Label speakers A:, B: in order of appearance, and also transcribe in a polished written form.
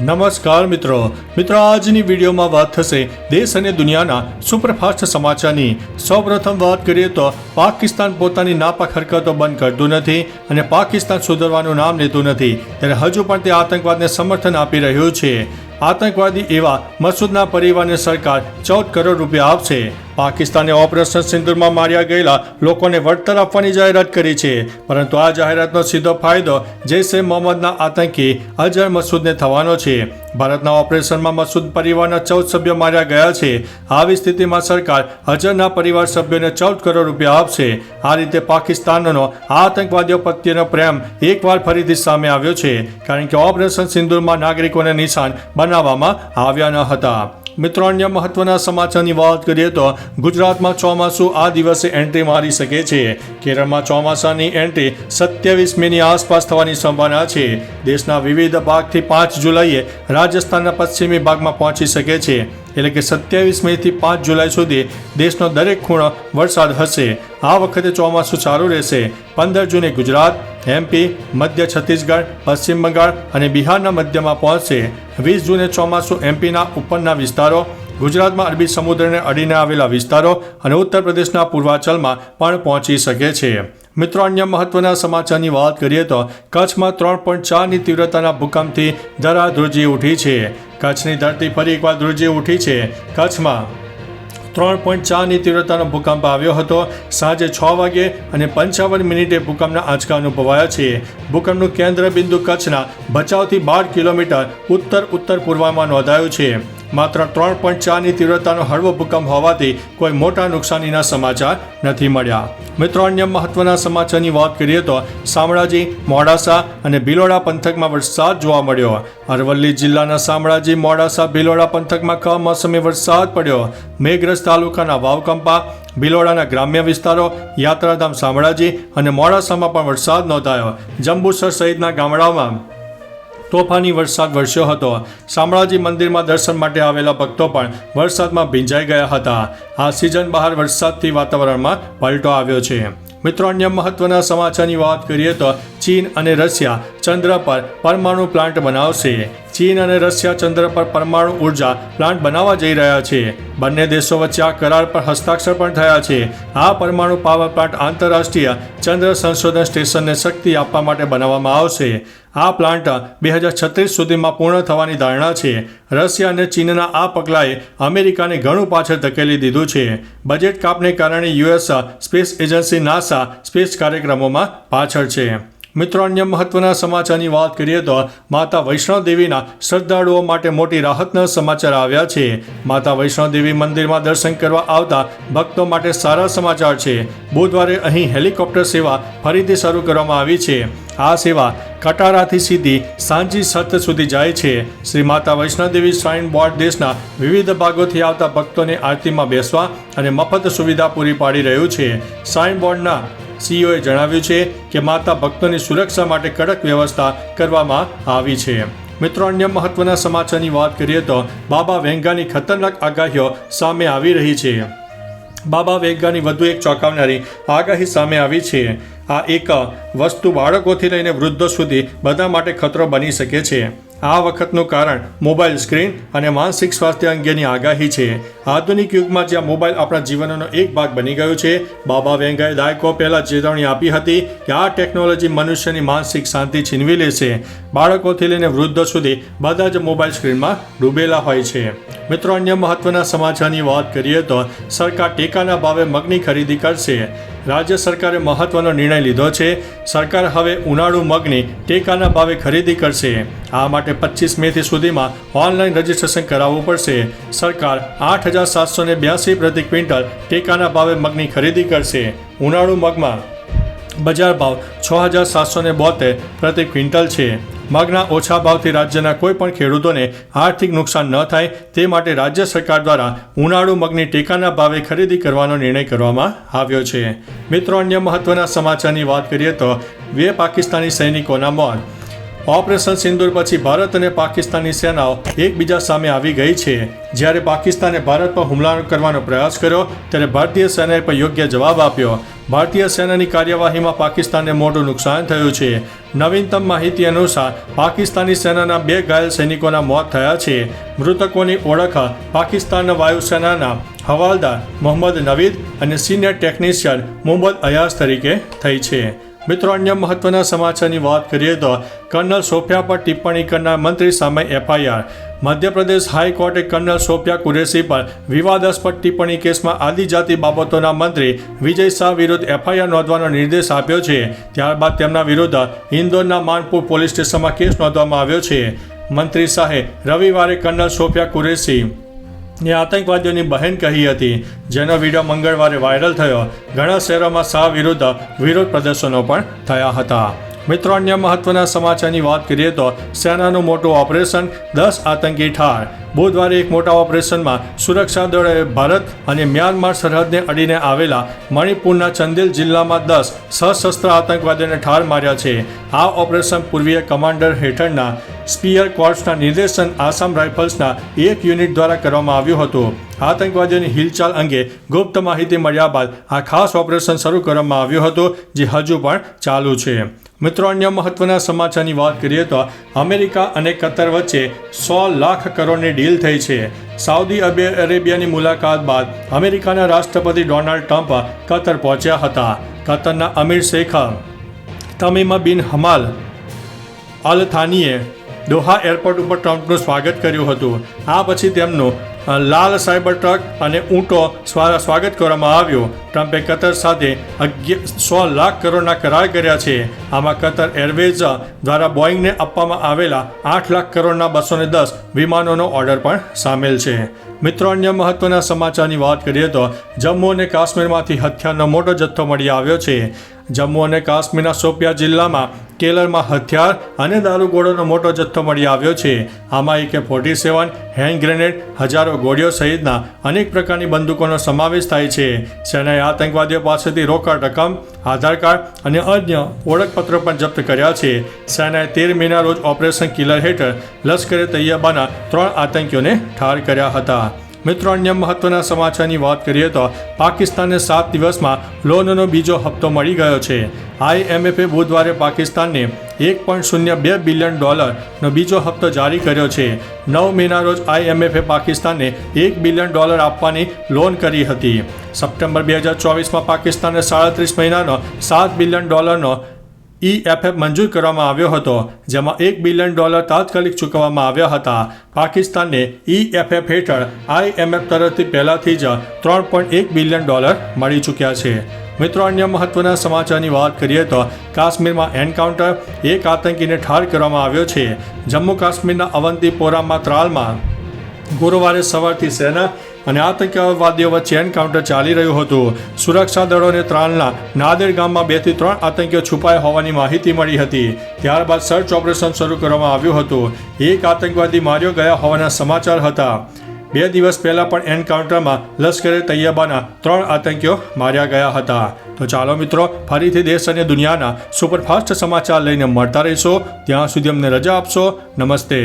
A: નમસ્કાર મિત્રો આજની વિડીયોમાં વાત થશે દેશ અને દુનિયાના સુપરફાસ્ટ સમાચારની। સૌપ્રથમ વાત કરીએ તો પાકિસ્તાન પોતાની નાપાક હરકતો બંધ કરતું નથી અને પાકિસ્તાન સુધરવાનું નામ લેતું નથી, ત્યારે હજુ પણ તે આતંકવાદને સમર્થન આપી રહ્યું છે। આતંકવાદી એવા મસૂદના પરિવારને સરકાર 14 કરોડ રૂપિયા આપશે। પાકિસ્તાને ઓપરેશન સિંદૂરમાં માર્યા ગયેલા લોકોને વળતર આપવાની જાહેરાત કરી છે, પરંતુ આ જાહેરાતનો સીધો ફાયદો જૈશ-એ મોહમ્મદના આતંકી અઝહર મસૂદને થવાનો છે। ભારતના ઓપરેશનમાં મસૂદ પરિવારના 14 સભ્યો માર્યા ગયા છે। આવી સ્થિતિમાં સરકાર અઝહરના પરિવાર સભ્યોને 14 કરોડ રૂપિયા આપશે। આ રીતે પાકિસ્તાનનો આતંકવાદીઓ પ્રત્યેનો પ્રેમ એકવાર ફરીથી સામે આવ્યો છે, કારણ કે ઓપરેશન સિંદૂરમાં નાગરિકોને નિશાન બનાવવામાં આવ્યા ન હતા। મિત્રો, અન્ય મહત્વના સમાચારની વાત કરીએ તો ગુજરાતમાં ચોમાસું આ દિવસે એન્ટ્રી મારી શકે છે। કેરળમાં ચોમાસાની એન્ટ્રી 27 મેની આસપાસ થવાની સંભાવના છે। દેશના વિવિધ ભાગથી 5 જુલાઈએ રાજસ્થાનના પશ્ચિમી ભાગમાં પહોંચી શકે છે, એટલે કે 27 મેથી 5 જુલાઈ સુધી દેશનો દરેક ખૂણો વરસાદ હશે। આ વખતે ચોમાસું સારું રહેશે। 15 જૂને ગુજરાત, એમપી, મધ્ય છત્તીસગઢ, પશ્ચિમ બંગાળ અને બિહારના મધ્યમાં પહોંચશે। 20 જૂને ચોમાસું એમપીના ઉપરના વિસ્તારો, ગુજરાતમાં અરબી સમુદ્રને અડીને આવેલા વિસ્તારો અને ઉત્તર પ્રદેશના પૂર્વાંચલમાં પણ પહોંચી શકે છે। મિત્રો, અન્ય મહત્વના સમાચારની વાત કરીએ તો કચ્છમાં 3.4ની તીવ્રતાના ભૂકંપથી ધરાધ્રુજી ઉઠી છે। કચ્છની ધરતી ફરી એકવાર ધ્રુજી ઉઠી છે। કચ્છમાં 3.4ની તીવ્રતાનો ભૂકંપ આવ્યો હતો। સાંજે 6 વાગે અને 55 મિનિટે ભૂકંપના આંચકા અનુભવાયા છે। ભૂકંપનું કેન્દ્ર બિંદુ કચ્છના ભચાઉથી 12 કિલોમીટર ઉત્તર પૂર્વમાં નોંધાયું છે। માત્ર 3.4ની તીવ્રતાનો હળવો ભૂકંપ હોવાથી કોઈ મોટા નુકસાનીના સમાચાર નથી મળ્યા। મિત્રો, અન્ય મહત્વના સમાચારની વાત કરીએ તો શામળાજી, મોડાસા અને ભિલોડા પંથકમાં વરસાદ જોવા મળ્યો। અરવલ્લી જિલ્લાના શામળાજી, મોડાસા, ભિલોડા પંથકમાં કમોસમી વરસાદ પડ્યો। મેઘરજ તાલુકાના વાવકંપા, ભિલોડાના ગ્રામ્ય વિસ્તારો, યાત્રાધામ શામળાજી અને મોડાસામાં પણ વરસાદ નોંધાયો। જંબુસર સહિતના ગામડાઓમાં તોફાની વરસાદ વરસ્યો હતો। શામળાજી મંદિરમાં દર્શન માટે આવેલા ભક્તો પણ વરસાદમાં ભીંજાઈ ગયા હતા। આ સિઝન બહાર વરસાદથી વાતાવરણમાં પલટો આવ્યો છે। મિત્રો, અન્ય મહત્વના સમાચારની વાત કરીએ તો ચીન અને રશિયા ચંદ્ર પર પરમાણુ પ્લાન્ટ બનાવશે। ચીન અને રશિયા ચંદ્ર પર પરમાણુ ઉર્જા પ્લાન્ટ બનાવવા જઈ રહ્યા છે। બંને દેશો વચ્ચે આ કરાર પર હસ્તાક્ષર પણ થયા છે। આ પરમાણુ પાવર પ્લાન્ટ આંતરરાષ્ટ્રીય ચંદ્ર સંશોધન સ્ટેશનને શક્તિ આપવા માટે બનાવવામાં આવશે। આ પ્લાન્ટ 2036 સુધીમાં પૂર્ણ થવાની ધારણા છે। રશિયા અને ચીનના આ પગલાંએ અમેરિકાને ઘણું પાછળ ધકેલી દીધું છે। બજેટ કાપને કારણે US space agency NASA space કાર્યક્રમોમાં પાછળ છે। મિત્રો, અન્ય મહત્વના સમાચારની વાત કરીએ તો માતા વૈષ્ણોદેવીના શ્રદ્ધાળુઓ માટે મોટી રાહતના સમાચાર આવ્યા છે। માતા વૈષ્ણોદેવી મંદિરમાં દર્શન કરવા આવતા ભક્તો માટે સારા સમાચાર છે। બુધવારે અહીં હેલિકોપ્ટર સેવા ફરીથી શરૂ કરવામાં આવી છે। આ સેવા કટારાથી સીધી સાંજી સત સુધી જાય છે। શ્રી માતા વૈષ્ણોદેવી શ્રાઇન બોર્ડ દેશના વિવિધ ભાગોથી આવતા ભક્તોને આરતીમાં બેસવા અને મફત સુવિધા પૂરી પાડી રહ્યું છે। શ્રાઇન બોર્ડના સીઈઓએ જણાવ્યું છે કે માતા ભક્તોની સુરક્ષા માટે કડક વ્યવસ્થા કરવામાં આવી છે। મિત્રો, અન્ય મહત્વના સમાચારની વાત કરીએ તો બાબા વેંગાની ખતરનાક આગાહીઓ સામે આવી રહી છે। બાબા વેંગાની વધુ એક ચોંકાવનારી આગાહી સામે આવી છે। આ એક વસ્તુ બાળકોથી લઈને વૃદ્ધો સુધી બધા માટે ખતરો બની શકે છે। આ વખતનું કારણ મોબાઈલ સ્ક્રીન અને માનસિક સ્વાસ્થ્ય અંગેની આગાહી છે। આધુનિક યુગમાં જ્યાં મોબાઈલ આપણા જીવનનો એક ભાગ બની ગયો છે, બાબા વેંગાએ દાયકો પહેલા ચેતવણી આપી હતી કે આ ટેકનોલોજી મનુષ્યની માનસિક શાંતિ છીનવી લેશે। બાળકોથી લઈને વૃદ્ધો સુધી બધા જ મોબાઈલ સ્ક્રીનમાં ડૂબેલા હોય છે। મિત્રો, અન્ય મહત્વના સમાચારની વાત કરીએ તો સરકાર ટેકાના ભાવે મગની ખરીદી કરશે। રાજ્ય સરકારે મહત્વનો નિર્ણય લીધો છે। સરકાર હવે ઉનાળુ મગની ટેકાના ભાવે ખરીદી કરશે। આ માટે 25 મે સુધીમાં ઓનલાઈન રજીસ્ટ્રેશન કરાવવું પડશે। સરકાર 8,782 પ્રતિ ક્વિન્ટલ ટેકાના ભાવે મગની ખરીદી કરશે। ઉનાળુ મગમાં બજાર ભાવ 6,772 પ્રતિ ક્વિન્ટલ છે। મગના ઓછા ભાવથી રાજ્યના કોઈ પણ ખેડૂતોને આર્થિક નુકસાન ન થાય તે માટે રાજ્ય સરકાર દ્વારા ઉનાળુ મગની ટેકાના ભાવે ખરીદી કરવાનો નિર્ણય કરવામાં આવ્યો છે। મિત્રો, અન્ય મહત્વના સમાચારની વાત કરીએ તો 2 પાકિસ્તાની સૈનિકોના મોત। ઓપરેશન સિંદૂર પછી ભારત અને પાકિસ્તાનની સેનાઓ એકબીજા સામે આવી ગઈ છે. જ્યારે પાકિસ્તાને ભારત પર હુમલા કરવાનો પ્રયાસ કર્યો ત્યારે ભારતીય સેનાએ પણ યોગ્ય જવાબ આપ્યો. ભારતીય સેનાની કાર્યવાહીમાં પાકિસ્તાનને મોટું નુકસાન થયું છે. નવીનતમ માહિતી અનુસાર પાકિસ્તાની સેનાના 2 ઘાયલ સૈનિકોના મોત થયા છે. મૃતકોની ઓળખ પાકિસ્તાનના વાયુસેનાના હવાલદાર મોહમ્મદ નવીદ અને સિનિયર ટેકનિશિયન મોહમ્મદ અયાઝ તરીકે થઈ છે. મિત્રો, અન્ય મહત્વના સમાચારની વાત કરીએ તો કર્નલ સોફિયા પર ટિપ્પણી કરનાર મંત્રી સામે એફઆઈઆર. મધ્યપ્રદેશ હાઈકોર્ટે કર્નલ સોફિયા કુરેશી પર વિવાદાસ્પદ ટિપ્પણી કેસમાં આદિજાતિ બાબતોના મંત્રી વિજય શાહ વિરુદ્ધ એફઆઈઆર નોંધવાનો નિર્દેશ આપ્યો છે. ત્યારબાદ તેમના વિરુદ્ધ ઇન્દોરના માનપુર પોલીસ સ્ટેશનમાં કેસ નોંધવામાં આવ્યો છે. મંત્રી શાહે રવિવારે કર્નલ સોફિયા કુરેશી ને આતંકવાદીઓની બહેન કહી હતી, જેનો વિડીયો મંગળવારે વાયરલ થયો. ઘણા શહેરોમાં શાહ વિરુદ્ધ વિરોધ પ્રદર્શનો પણ થયા હતા. મિત્રો, અન્ય મહત્વના સમાચારની વાત કરીએ તો સેનાનું મોટું ઓપરેશન, 10 આતંકી ઠાર. બુધવારે એક મોટા ઓપરેશનમાં સુરક્ષા દળોએ ભારત અને મ્યાનમાર સરહદને અડીને આવેલા મણિપુરના ચંદેલ જિલ્લામાં 10 સશસ્ત્ર આતંકવાદીઓને ઠાર માર્યા છે. આ ઓપરેશન પૂર્વીય કમાન્ડર હેઠળના સ્પીયર કોર્પ્સના નિર્દેશન આસામ રાઇફલ્સના એક યુનિટ દ્વારા કરવામાં આવ્યું હતું. આતંકવાદીઓની હિલચાલ અંગે ગુપ્ત માહિતી મળ્યા બાદ આ ખાસ ઓપરેશન શરૂ કરવામાં આવ્યું હતું, જે હજુ પણ ચાલુ છે. મિત્રો, અન્ય મહત્વના સમાચારની વાત કરીએ તો અમેરિકા અને કતર વચ્ચે 100 લાખ કરોડની ડીલ થઈ છે. સાઉદી અરેબિયાની મુલાકાત બાદ અમેરિકાના રાષ્ટ્રપતિ ડોનાલ્ડ ટ્રમ્પ કતર પહોંચ્યા હતા. કતરના અમીર શેખ તમીમ બિન હમાદ અલ થાનીએ દોહા એરપોર્ટ ઉપર ટ્રમ્પનું સ્વાગત કર્યું હતું. આ પછી તેમનું લાલ સાયબર ટ્રક અને ઊંટો સ્વાગત કરવામાં આવ્યું. ટ્રમ્પે કતર સાથે 100 લાખ કરોડના કરાર કર્યા છે. આમાં કતર એરવેઝ દ્વારા બોઈંગને આપવામાં આવેલા 8 લાખ કરોડના 210 વિમાનોનો ઓર્ડર પણ સામેલ છે. મિત્રો, અન્ય મહત્વના સમાચારની વાત કરીએ તો જમ્મુ અને કાશ્મીરમાંથી હથિયારનો મોટો જથ્થો મળી આવ્યો છે. જમ્મુ અને કાશ્મીરના શોપિયા જિલ્લામાં કેલરમાં હથિયાર અને દારૂગોળોનો મોટો જથ્થો મળી આવ્યો છે. આમાં AK-47, હેન્ડ ગ્રેનેડ, હજારો ગોળીઓ સહિતના અનેક પ્રકારની બંદૂકોનો સમાવેશ થાય છે. સેનાએ આતંકવાદીઓ પાસેથી રોકડ રકમ, આધાર કાર્ડ અને અન્ય ઓળખપત્રો પણ જપ્ત કર્યા છે. સેનાએ 13 મેના રોજ ઓપરેશન કિલર હેઠળ લશ્કરે તૈયબાના 3 આતંકીઓને ઠાર કર્યા હતા. મિત્રો, અન્ય મહત્વના સમાચારની વાત કરીએ તો પાકિસ્તાનને 7 દિવસમાં લોનનો બીજો હપ્તો મળી ગયો છે. IMFએ બુધવારે પાકિસ્તાનને $1.02 બિલિયન નો બીજો હપ્તો જારી કર્યો છે. 9 મેના રોજ IMFએ પાકિસ્તાનને $1 બિલિયન આપવાની લોન કરી હતી. સપ્ટેમ્બર 2024માં પાકિસ્તાનને 37 મહિનાનો $7 બિલિયન EFF મંજૂર કરવામાં આવ્યો હતો, જેમાં $1 બિલિયન તાત્કાલિક ચૂકવવામાં આવ્યા હતા. પાકિસ્તાનને EFF હેઠળ IMF તરફથી પહેલાથી જ $3.1 બિલિયન મળી ચૂક્યા છે. મિત્રો, અન્ય મહત્વના સમાચારની વાત કરીએ તો કાશ્મીરમાં એન્કાઉન્ટર, એક આતંકીને ઠાર કરવામાં આવ્યો છે. જમ્મુ કાશ્મીરના અવંતીપોરામાં ત્રાલમાં ગુરુવારે સવારથી સેના અને આતંકવાદીઓ વચ્ચે એન્કાઉન્ટર ચાલી રહ્યું હતું. સુરક્ષા દળોને ત્રાલના નાદેર ગામમાં 2 થી 3 આતંકીઓ છુપાયા હોવાની માહિતી મળી હતી. ત્યારબાદ સર્ચ ઓપરેશન શરૂ કરવામાં આવ્યું હતું. એક આતંકવાદી માર્યો ગયા હોવાના સમાચાર હતા. 2 દિવસ પહેલા પણ એન્કાઉન્ટરમાં લશ્કરે તૈયબાના 3 આતંકીઓ માર્યા ગયા હતા. તો ચાલો મિત્રો, ફરીથી દેશ અને દુનિયાના સુપરફાસ્ટ સમાચાર લઈને મળતા રહીશો. ત્યાં સુધી અમને રજા આપશો. નમસ્તે.